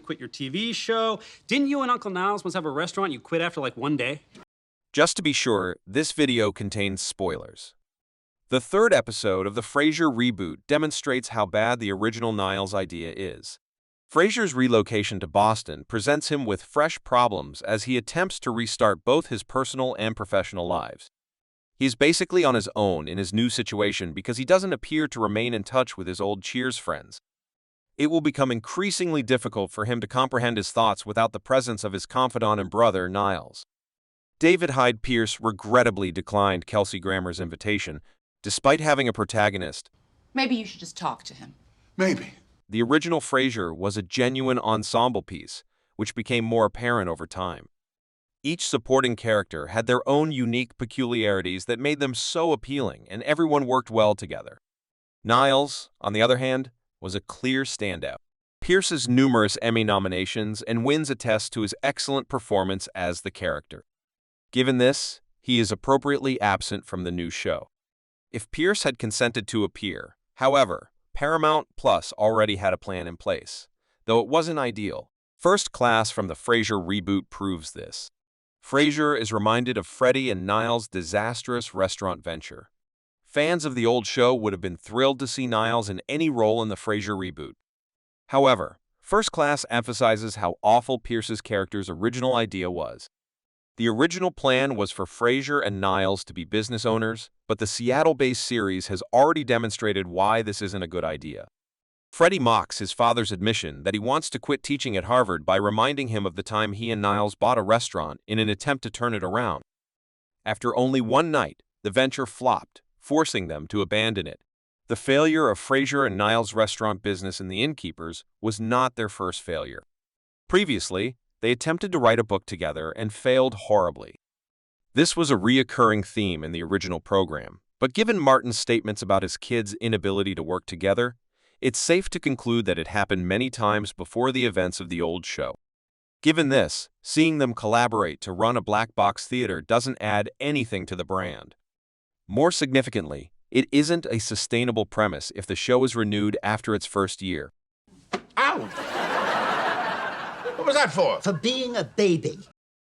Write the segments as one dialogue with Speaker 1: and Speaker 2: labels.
Speaker 1: quit your TV show. Didn't you and Uncle Niles once have a restaurant you quit after like one day?
Speaker 2: Just to be sure, this video contains spoilers. The third episode of the Frasier reboot demonstrates how bad the original Niles idea is. Frasier's relocation to Boston presents him with fresh problems as he attempts to restart both his personal and professional lives. He's basically on his own in his new situation because he doesn't appear to remain in touch with his old Cheers friends. It will become increasingly difficult for him to comprehend his thoughts without the presence of his confidant and brother, Niles. David Hyde Pierce regrettably declined Kelsey Grammer's invitation, despite having a protagonist.
Speaker 3: Maybe you should just talk to him.
Speaker 4: Maybe.
Speaker 2: The original Frasier was a genuine ensemble piece, which became more apparent over time. Each supporting character had their own unique peculiarities that made them so appealing, and everyone worked well together. Niles, on the other hand, was a clear standout. Pierce's numerous Emmy nominations and wins attest to his excellent performance as the character. Given this, he is appropriately absent from the new show. If Pierce had consented to appear, however, Paramount Plus already had a plan in place, though it wasn't ideal. First Class from the Frasier reboot proves this. Frasier is reminded of Freddie and Niles' disastrous restaurant venture. Fans of the old show would have been thrilled to see Niles in any role in the Frasier reboot. However, First Class emphasizes how awful Pierce's character's original idea was. The original plan was for Frasier and Niles to be business owners, but the Seattle-based series has already demonstrated why this isn't a good idea. Freddie mocks his father's admission that he wants to quit teaching at Harvard by reminding him of the time he and Niles bought a restaurant in an attempt to turn it around. After only one night, the venture flopped, forcing them to abandon it. The failure of Frasier and Niles' restaurant business in The Innkeepers was not their first failure. Previously, they attempted to write a book together and failed horribly. This was a reoccurring theme in the original program, but given Martin's statements about his kids' inability to work together, it's safe to conclude that it happened many times before the events of the old show. Given this, seeing them collaborate to run a black box theater doesn't add anything to the brand. More significantly, it isn't a sustainable premise if the show is renewed after its first year.
Speaker 4: Ow! What was that for?
Speaker 5: For being a baby.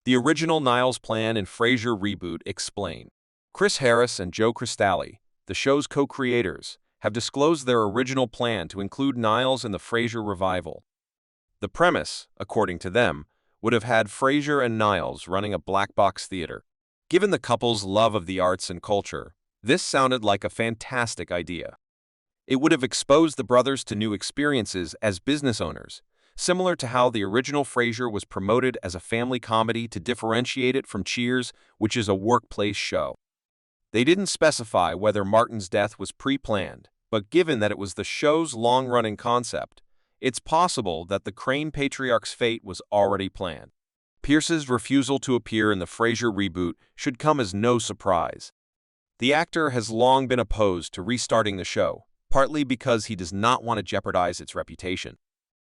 Speaker 2: The original Niles plan and Frasier reboot explain. Chris Harris and Joe Cristalli, the show's co-creators, have disclosed their original plan to include Niles in the Frasier revival. The premise, according to them, would have had Frasier and Niles running a black box theater. Given the couple's love of the arts and culture, this sounded like a fantastic idea. It would have exposed the brothers to new experiences as business owners, similar to how the original Frasier was promoted as a family comedy to differentiate it from Cheers, which is a workplace show. They didn't specify whether Martin's death was pre-planned, but given that it was the show's long-running concept, it's possible that the Crane patriarch's fate was already planned. Pierce's refusal to appear in the Frasier reboot should come as no surprise. The actor has long been opposed to restarting the show, partly because he does not want to jeopardize its reputation.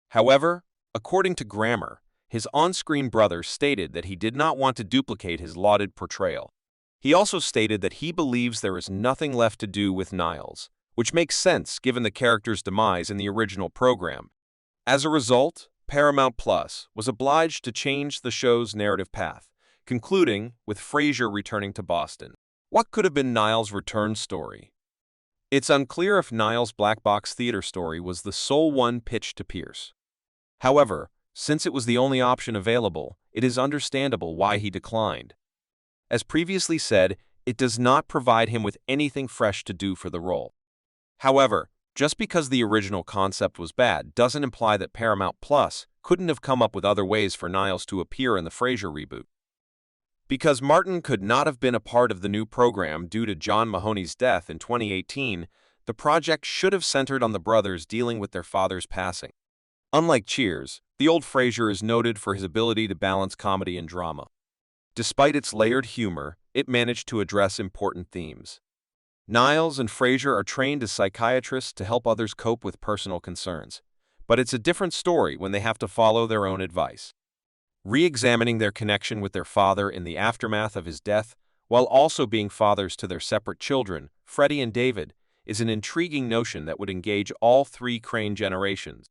Speaker 2: However, according to Grammer, his on-screen brother stated that he did not want to duplicate his lauded portrayal. He also stated that he believes there is nothing left to do with Niles, which makes sense given the character's demise in the original program. As a result, Paramount Plus was obliged to change the show's narrative path, concluding with Frasier returning to Boston. What could have been Niles' return story? It's unclear if Niles' black box theater story was the sole one pitched to Pierce. However, since it was the only option available, it is understandable why he declined. As previously said, it does not provide him with anything fresh to do for the role. However, just because the original concept was bad doesn't imply that Paramount Plus couldn't have come up with other ways for Niles to appear in the Frasier reboot. Because Martin could not have been a part of the new program due to John Mahoney's death in 2018, the project should have centered on the brothers dealing with their father's passing. Unlike Cheers, the old Frasier is noted for his ability to balance comedy and drama. Despite its layered humor, it managed to address important themes. Niles and Frasier are trained as psychiatrists to help others cope with personal concerns, but it's a different story when they have to follow their own advice. Re-examining their connection with their father in the aftermath of his death, while also being fathers to their separate children, Freddie and David, is an intriguing notion that would engage all three Crane generations.